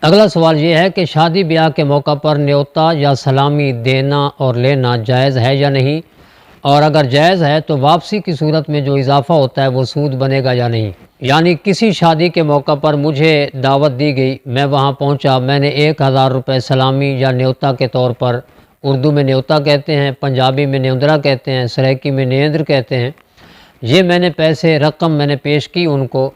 اگلا سوال یہ ہے کہ شادی بیاہ کے موقع پر نیوتا یا سلامی دینا اور لینا جائز ہے یا نہیں، اور اگر جائز ہے تو واپسی کی صورت میں جو اضافہ ہوتا ہے وہ سود بنے گا یا نہیں۔ یعنی کسی شادی کے موقع پر مجھے دعوت دی گئی، میں وہاں پہنچا، میں نے 1000 روپے سلامی یا نیوتا کے طور پر، اردو میں نیوتا کہتے ہیں، پنجابی میں نیندرا کہتے ہیں، سرائکی میں نیندر کہتے ہیں، یہ میں نے پیسے رقم میں نے پیش کی ان کو،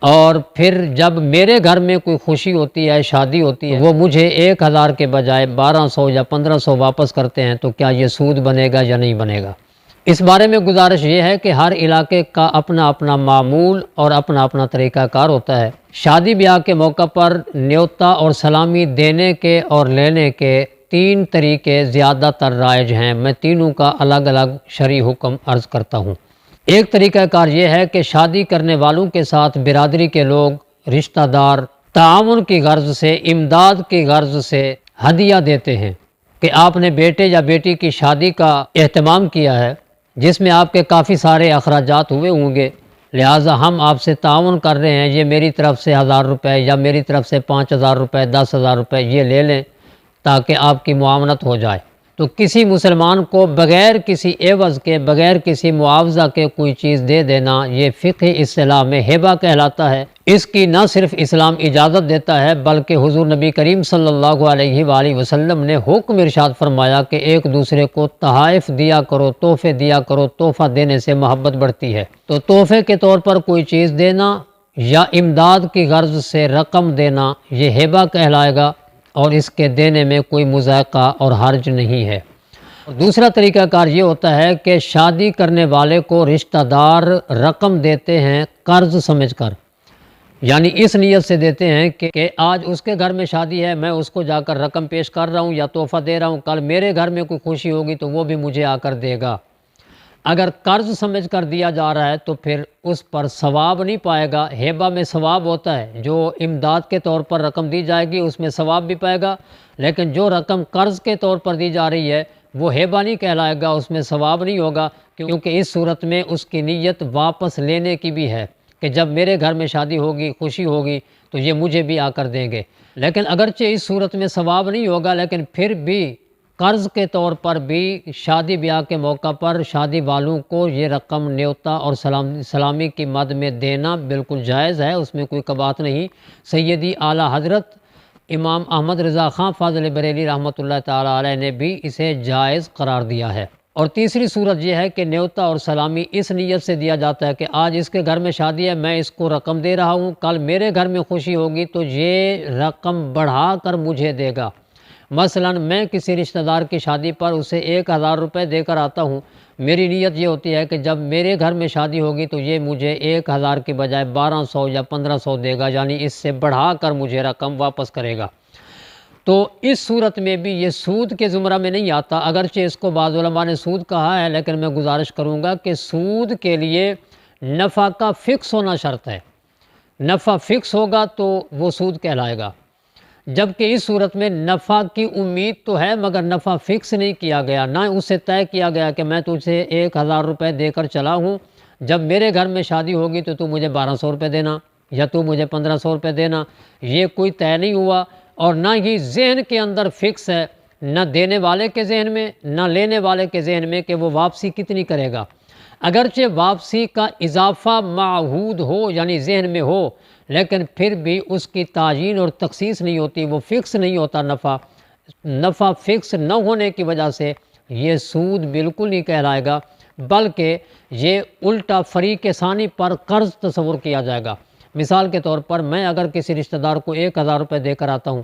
اور پھر جب میرے گھر میں کوئی خوشی ہوتی ہے، شادی ہوتی ہے، وہ مجھے 1000 کے بجائے 1200 یا 1500 واپس کرتے ہیں، تو کیا یہ سود بنے گا یا نہیں بنے گا؟ اس بارے میں گزارش یہ ہے کہ ہر علاقے کا اپنا اپنا معمول اور اپنا اپنا طریقہ کار ہوتا ہے۔ شادی بیاہ کے موقع پر نیوتا اور سلامی دینے کے اور لینے کے 3 طریقے زیادہ تر رائج ہیں۔ میں تینوں کا الگ الگ شرعی حکم عرض کرتا ہوں۔ ایک طریقہ کار یہ ہے کہ شادی کرنے والوں کے ساتھ برادری کے لوگ، رشتہ دار تعاون کی غرض سے، امداد کی غرض سے ہدیہ دیتے ہیں کہ آپ نے بیٹے یا بیٹی کی شادی کا اہتمام کیا ہے جس میں آپ کے کافی سارے اخراجات ہوئے ہوں گے، لہٰذا ہم آپ سے تعاون کر رہے ہیں، یہ میری طرف سے 1000 روپے یا میری طرف سے 5000 روپے، 10,000 روپے یہ لے لیں تاکہ آپ کی معاونت ہو جائے۔ تو کسی مسلمان کو بغیر کسی عوض کے، بغیر کسی معاوضہ کے کوئی چیز دے دینا، یہ فقہی اصطلاح میں ہبہ کہلاتا ہے۔ اس کی نہ صرف اسلام اجازت دیتا ہے بلکہ حضور نبی کریم صلی اللہ علیہ وآلہ وسلم نے حکم ارشاد فرمایا کہ ایک دوسرے کو تحائف دیا کرو، تحفے دیا کرو، تحفہ دینے سے محبت بڑھتی ہے۔ تو تحفے کے طور پر کوئی چیز دینا یا امداد کی غرض سے رقم دینا، یہ ہبہ کہلائے گا، اور اس کے دینے میں کوئی مذائقہ اور حرج نہیں ہے۔ دوسرا طریقہ کار یہ ہوتا ہے کہ شادی کرنے والے کو رشتہ دار رقم دیتے ہیں قرض سمجھ کر، یعنی اس نیت سے دیتے ہیں کہ آج اس کے گھر میں شادی ہے، میں اس کو جا کر رقم پیش کر رہا ہوں یا تحفہ دے رہا ہوں، کل میرے گھر میں کوئی خوشی ہوگی تو وہ بھی مجھے آ کر دے گا۔ اگر قرض سمجھ کر دیا جا رہا ہے تو پھر اس پر ثواب نہیں پائے گا۔ ہیبہ میں ثواب ہوتا ہے، جو امداد کے طور پر رقم دی جائے گی اس میں ثواب بھی پائے گا، لیکن جو رقم قرض کے طور پر دی جا رہی ہے وہ ہیبہ نہیں کہلائے گا، اس میں ثواب نہیں ہوگا، کیونکہ اس صورت میں اس کی نیت واپس لینے کی بھی ہے کہ جب میرے گھر میں شادی ہوگی، خوشی ہوگی تو یہ مجھے بھی آ کر دیں گے۔ لیکن اگرچہ اس صورت میں ثواب نہیں ہوگا، لیکن پھر بھی قرض کے طور پر بھی شادی بیاہ کے موقع پر شادی والوں کو یہ رقم نیوتا اور سلامی کی مد میں دینا بالکل جائز ہے، اس میں کوئی کباط نہیں۔ سیدی اعلیٰ حضرت امام احمد رضا خان فاضل بریلی رحمۃ اللہ تعالیٰ علیہ نے بھی اسے جائز قرار دیا ہے۔ اور تیسری صورت یہ ہے کہ نیوتا اور سلامی اس نیت سے دیا جاتا ہے کہ آج اس کے گھر میں شادی ہے، میں اس کو رقم دے رہا ہوں، کل میرے گھر میں خوشی ہوگی تو یہ رقم بڑھا کر مجھے دے گا۔ مثلا میں کسی رشتہ دار کی شادی پر اسے 1000 روپے دے کر آتا ہوں، میری نیت یہ ہوتی ہے کہ جب میرے گھر میں شادی ہوگی تو یہ مجھے 1000 کی بجائے 1200 یا 1500 دے گا، یعنی اس سے بڑھا کر مجھے رقم واپس کرے گا۔ تو اس صورت میں بھی یہ سود کے زمرہ میں نہیں آتا، اگرچہ اس کو بعض علماء نے سود کہا ہے، لیکن میں گزارش کروں گا کہ سود کے لیے نفع کا فکس ہونا شرط ہے۔ نفع فکس ہوگا تو وہ سود کہلائے گا، جبکہ اس صورت میں نفع کی امید تو ہے مگر نفع فکس نہیں کیا گیا، نہ اسے طے کیا گیا کہ میں تجھے 1000 روپے دے کر چلا ہوں، جب میرے گھر میں شادی ہوگی تو مجھے 1200 روپے دینا یا مجھے 1500 روپے دینا، یہ کوئی طے نہیں ہوا، اور نہ ہی ذہن کے اندر فکس ہے، نہ دینے والے کے ذہن میں نہ لینے والے کے ذہن میں کہ وہ واپسی کتنی کرے گا۔ اگرچہ واپسی کا اضافہ معہود ہو، یعنی ذہن میں ہو، لیکن پھر بھی اس کی تعیین اور تخصیص نہیں ہوتی، وہ فکس نہیں ہوتا۔ نفع فکس نہ ہونے کی وجہ سے یہ سود بالکل نہیں کہلائے گا، بلکہ یہ الٹا فریق ثانی پر قرض تصور کیا جائے گا۔ مثال کے طور پر میں اگر کسی رشتہ دار کو 1000 روپے دے کر آتا ہوں،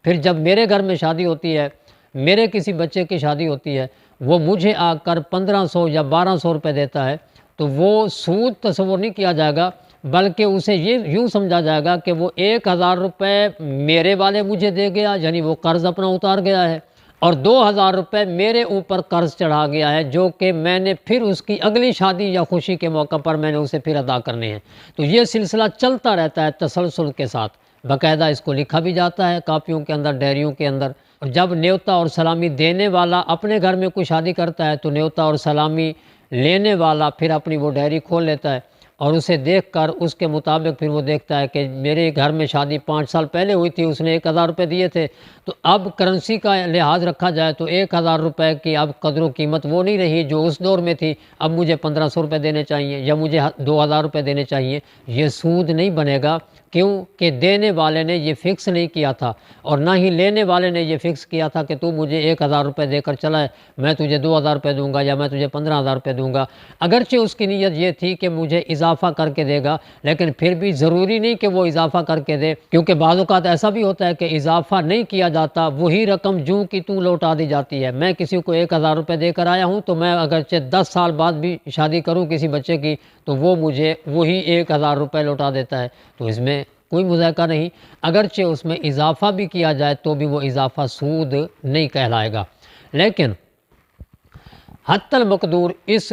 پھر جب میرے گھر میں شادی ہوتی ہے، میرے کسی بچے کی شادی ہوتی ہے، وہ مجھے آ کر 1500 یا 1200 روپے دیتا ہے، تو وہ سود تصور نہیں کیا جائے گا، بلکہ اسے یہ یوں سمجھا جائے گا کہ وہ 1000 روپے میرے والے مجھے دے گیا، یعنی وہ قرض اپنا اتار گیا ہے، اور 2000 روپے میرے اوپر قرض چڑھا گیا ہے، جو کہ میں نے پھر اس کی اگلی شادی یا خوشی کے موقع پر میں نے اسے پھر ادا کرنے ہیں۔ تو یہ سلسلہ چلتا رہتا ہے تسلسل کے ساتھ، باقاعدہ اس کو لکھا بھی جاتا ہے کاپیوں کے اندر، ڈائریوں کے اندر۔ اور جب نیوتا اور سلامی دینے والا اپنے گھر میں کوئی شادی کرتا ہے تو نیوتا اور سلامی لینے والا پھر اپنی وہ ڈائری کھول لیتا ہے اور اسے دیکھ کر اس کے مطابق پھر وہ دیکھتا ہے کہ میرے گھر میں شادی 5 سال پہلے ہوئی تھی، اس نے 1000 روپے دیے تھے، تو اب کرنسی کا لحاظ رکھا جائے تو 1000 روپے کی اب قدر و قیمت وہ نہیں رہی جو اس دور میں تھی، اب مجھے 1500 روپے دینے چاہیے یا مجھے 2000 روپے دینے چاہیے۔ یہ سود نہیں بنے گا، کیوں کہ دینے والے نے یہ فکس نہیں کیا تھا اور نہ ہی لینے والے نے یہ فکس کیا تھا کہ تو مجھے 1000 روپے دے کر چلا ہے، میں تجھے 2000 روپے دوں گا یا میں تجھے 15000 روپے دوں گا۔ اگرچہ اس کی نیت یہ تھی کہ مجھے اضافہ کر کے دے گا، لیکن پھر بھی ضروری نہیں کہ وہ اضافہ کر کے دے، کیونکہ بعض اوقات ایسا بھی ہوتا ہے کہ اضافہ نہیں کیا جاتا، وہی رقم جوں کی توں لوٹا دی جاتی ہے۔ میں کسی کو 1000 روپے دے کر آیا ہوں تو میں اگرچہ 10 سال بعد بھی شادی کروں کسی بچے کی تو وہ مجھے وہی 1000 روپے لوٹا دیتا ہے، تو اس میں کوئی مذائقہ نہیں۔ اگرچہ اس میں اضافہ بھی کیا جائے تو بھی وہ اضافہ سود نہیں کہلائے گا، لیکن حتی المقدور اس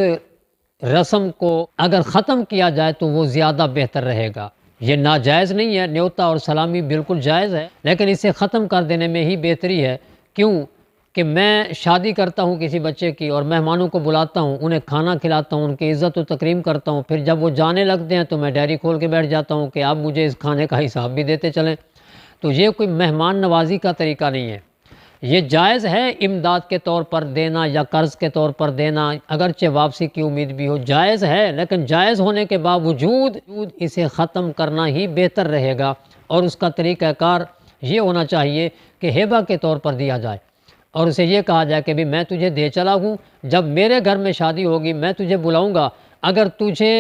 رسم کو اگر ختم کیا جائے تو وہ زیادہ بہتر رہے گا۔ یہ ناجائز نہیں ہے، نیوتا اور سلامی بالکل جائز ہے، لیکن اسے ختم کر دینے میں ہی بہتری ہے۔ کیوں کہ میں شادی کرتا ہوں کسی بچے کی اور مہمانوں کو بلاتا ہوں، انہیں کھانا کھلاتا ہوں، ان کی عزت و تکریم کرتا ہوں، پھر جب وہ جانے لگتے ہیں تو میں ڈائری کھول کے بیٹھ جاتا ہوں کہ آپ مجھے اس کھانے کا حساب بھی دیتے چلیں، تو یہ کوئی مہمان نوازی کا طریقہ نہیں ہے۔ یہ جائز ہے امداد کے طور پر دینا یا قرض کے طور پر دینا، اگرچہ واپسی کی امید بھی ہو، جائز ہے، لیکن جائز ہونے کے باوجود اسے ختم کرنا ہی بہتر رہے گا، اور اس کا طریقہ کار یہ ہونا چاہیے کہ ہبہ کے طور پر دیا جائے اور اسے یہ کہا جائے کہ بھی میں تجھے دے چلا ہوں، جب میرے گھر میں شادی ہوگی میں تجھے بلاؤں گا، اگر تجھے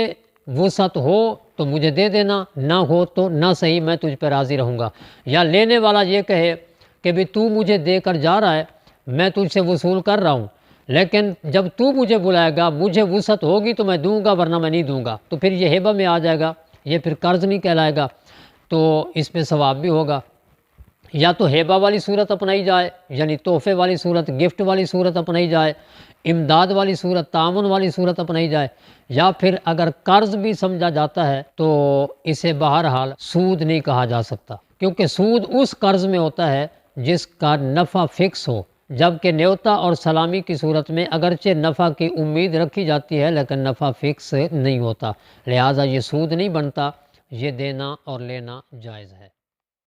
وسعت ہو تو مجھے دے دینا، نہ ہو تو نہ صحیح، میں تجھ پہ راضی رہوں گا۔ یا لینے والا یہ کہے کہ بھی تو مجھے دے کر جا رہا ہے، میں تجھ سے وصول کر رہا ہوں، لیکن جب تو مجھے بلائے گا مجھے وسعت ہوگی تو میں دوں گا ورنہ میں نہیں دوں گا، تو پھر یہ ہبہ میں آ جائے گا، یہ پھر قرض نہیں کہلائے گا، تو اس پہ ثواب بھی ہوگا۔ یا تو ہبہ والی صورت اپنائی جائے، یعنی تحفے والی صورت، گفٹ والی صورت اپنائی جائے، امداد والی صورت، تعاون والی صورت اپنائی جائے، یا پھر اگر قرض بھی سمجھا جاتا ہے تو اسے بہرحال سود نہیں کہا جا سکتا، کیونکہ سود اس قرض میں ہوتا ہے جس کا نفع فکس ہو، جبکہ نیوتا اور سلامی کی صورت میں اگرچہ نفع کی امید رکھی جاتی ہے لیکن نفع فکس نہیں ہوتا، لہٰذا یہ سود نہیں بنتا، یہ دینا اور لینا جائز ہے۔